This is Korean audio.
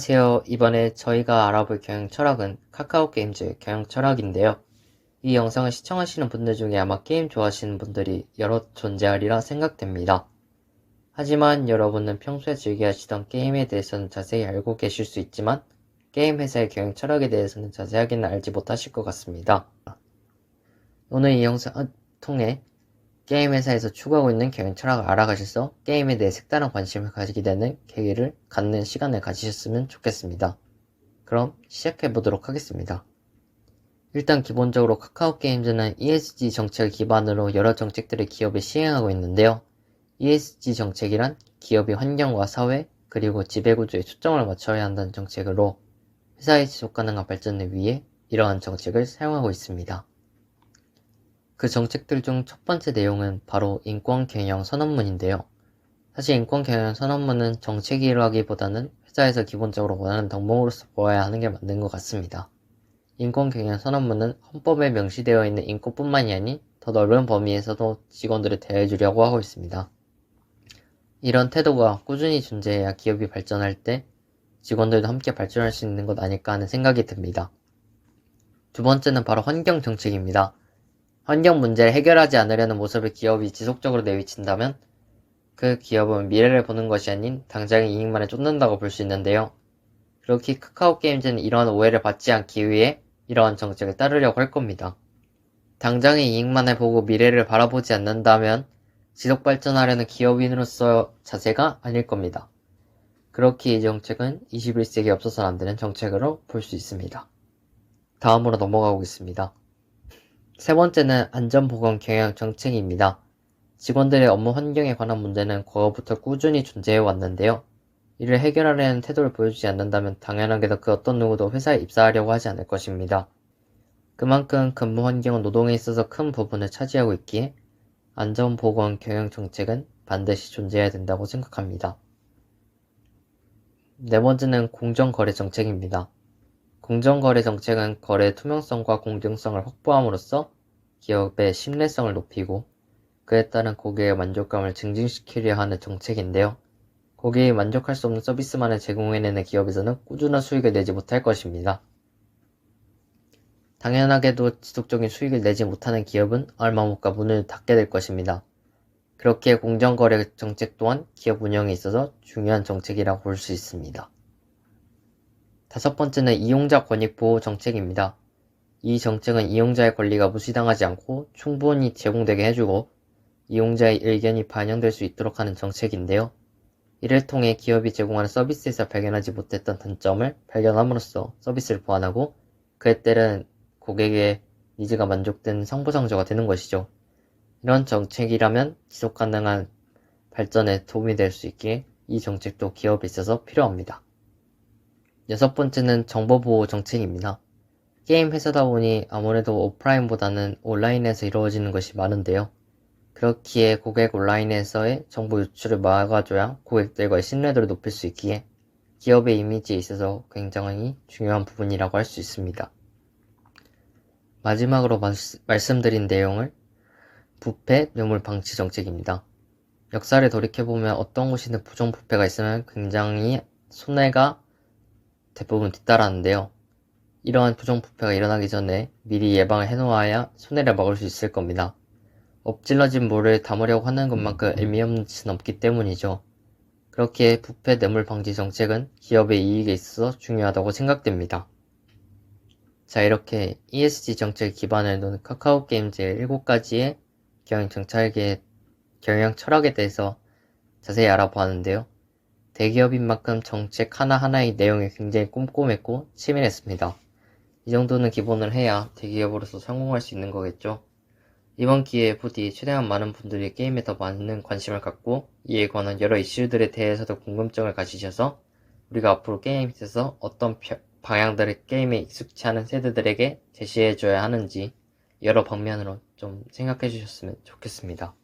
안녕하세요. 이번에 저희가 알아볼 경영 철학은 카카오 게임즈의 경영 철학인데요. 이 영상을 시청하시는 분들 중에 아마 게임 좋아하시는 분들이 여럿 존재하리라 생각됩니다. 하지만 여러분은 평소에 즐겨 하시던 게임에 대해서는 자세히 알고 계실 수 있지만 게임 회사의 경영 철학에 대해서는 자세하게는 알지 못하실 것 같습니다. 오늘 이 영상을 통해 게임 회사에서 추구하고 있는 경영 철학을 알아가셔서 게임에 대해 색다른 관심을 가지게 되는 계기를 갖는 시간을 가지셨으면 좋겠습니다. 그럼 시작해보도록 하겠습니다. 일단 기본적으로 카카오 게임즈는 ESG 정책을 기반으로 여러 정책들을 기업에 시행하고 있는데요. ESG 정책이란 기업이 환경과 사회, 그리고 지배구조에 초점을 맞춰야 한다는 정책으로 회사의 지속가능한 발전을 위해 이러한 정책을 사용하고 있습니다. 그 정책들 중 첫 번째 내용은 바로 인권경영 선언문인데요. 사실 인권경영 선언문은 정책이라기보다는 회사에서 기본적으로 원하는 덕목으로서 보아야 하는 게 맞는 것 같습니다. 인권경영 선언문은 헌법에 명시되어 있는 인권뿐만이 아닌 더 넓은 범위에서도 직원들을 대해주려고 하고 있습니다. 이런 태도가 꾸준히 존재해야 기업이 발전할 때 직원들도 함께 발전할 수 있는 것 아닐까 하는 생각이 듭니다. 두 번째는 바로 환경정책입니다. 환경 문제를 해결하지 않으려는 모습을 기업이 지속적으로 내비친다면 그 기업은 미래를 보는 것이 아닌 당장의 이익만을 쫓는다고 볼 수 있는데요. 그렇게 카카오 게임즈는 이러한 오해를 받지 않기 위해 이러한 정책을 따르려고 할 겁니다. 당장의 이익만을 보고 미래를 바라보지 않는다면 지속 발전하려는 기업인으로서 자세가 아닐 겁니다. 그렇게 이 정책은 21세기에 없어서는 안 되는 정책으로 볼 수 있습니다. 다음으로 넘어가 보겠습니다. 세 번째는 안전보건 경영 정책입니다. 직원들의 업무 환경에 관한 문제는 과거부터 꾸준히 존재해 왔는데요. 이를 해결하려는 태도를 보여주지 않는다면 당연하게도 그 어떤 누구도 회사에 입사하려고 하지 않을 것입니다. 그만큼 근무 환경은 노동에 있어서 큰 부분을 차지하고 있기에 안전보건 경영 정책은 반드시 존재해야 된다고 생각합니다. 네 번째는 공정거래 정책입니다. 공정거래 정책은 거래의 투명성과 공정성을 확보함으로써 기업의 신뢰성을 높이고 그에 따른 고객의 만족감을 증진시키려 하는 정책인데요. 고객이 만족할 수 없는 서비스만을 제공해내는 기업에서는 꾸준한 수익을 내지 못할 것입니다. 당연하게도 지속적인 수익을 내지 못하는 기업은 얼마 못 가 문을 닫게 될 것입니다. 그렇게 공정거래 정책 또한 기업 운영에 있어서 중요한 정책이라고 볼 수 있습니다. 다섯 번째는 이용자 권익 보호 정책입니다. 이 정책은 이용자의 권리가 무시당하지 않고 충분히 제공되게 해주고 이용자의 의견이 반영될 수 있도록 하는 정책인데요. 이를 통해 기업이 제공하는 서비스에서 발견하지 못했던 단점을 발견함으로써 서비스를 보완하고 그에 따른 고객의 니즈가 만족된 상부상조가 되는 것이죠. 이런 정책이라면 지속가능한 발전에 도움이 될 수 있기에 이 정책도 기업에 있어서 필요합니다. 여섯 번째는 정보보호 정책입니다. 게임 회사다 보니 아무래도 오프라인보다는 온라인에서 이루어지는 것이 많은데요. 그렇기에 고객 온라인에서의 정보 유출을 막아줘야 고객들과의 신뢰도를 높일 수 있기에 기업의 이미지에 있어서 굉장히 중요한 부분이라고 할 수 있습니다. 마지막으로 말씀드린 내용을 부패, 뇌물 방치 정책입니다. 역사를 돌이켜보면 어떤 곳이든 부정부패가 있으면 굉장히 손해가 대부분 뒤따르는데요. 이러한 부정부패가 일어나기 전에 미리 예방을 해놓아야 손해를 막을 수 있을 겁니다. 엎질러진 물을 담으려고 하는 것만큼 의미 없는 짓은 없기 때문이죠. 그렇게 부패 뇌물 방지 정책은 기업의 이익에 있어서 중요하다고 생각됩니다. 자, 이렇게 ESG 정책 기반을 두는 카카오 게임즈의 7가지의 경영 철학에 대해서 자세히 알아보았는데요. 대기업인 만큼 정책 하나하나의 내용이 굉장히 꼼꼼했고 치밀했습니다. 이 정도는 기본을 해야 대기업으로서 성공할 수 있는 거겠죠. 이번 기회에 부디 최대한 많은 분들이 게임에 더 많은 관심을 갖고 이에 관한 여러 이슈들에 대해서도 궁금증을 가지셔서 우리가 앞으로 게임에서 어떤 방향들을 게임에 익숙치 않은 세대들에게 제시해줘야 하는지 여러 방면으로 좀 생각해 주셨으면 좋겠습니다.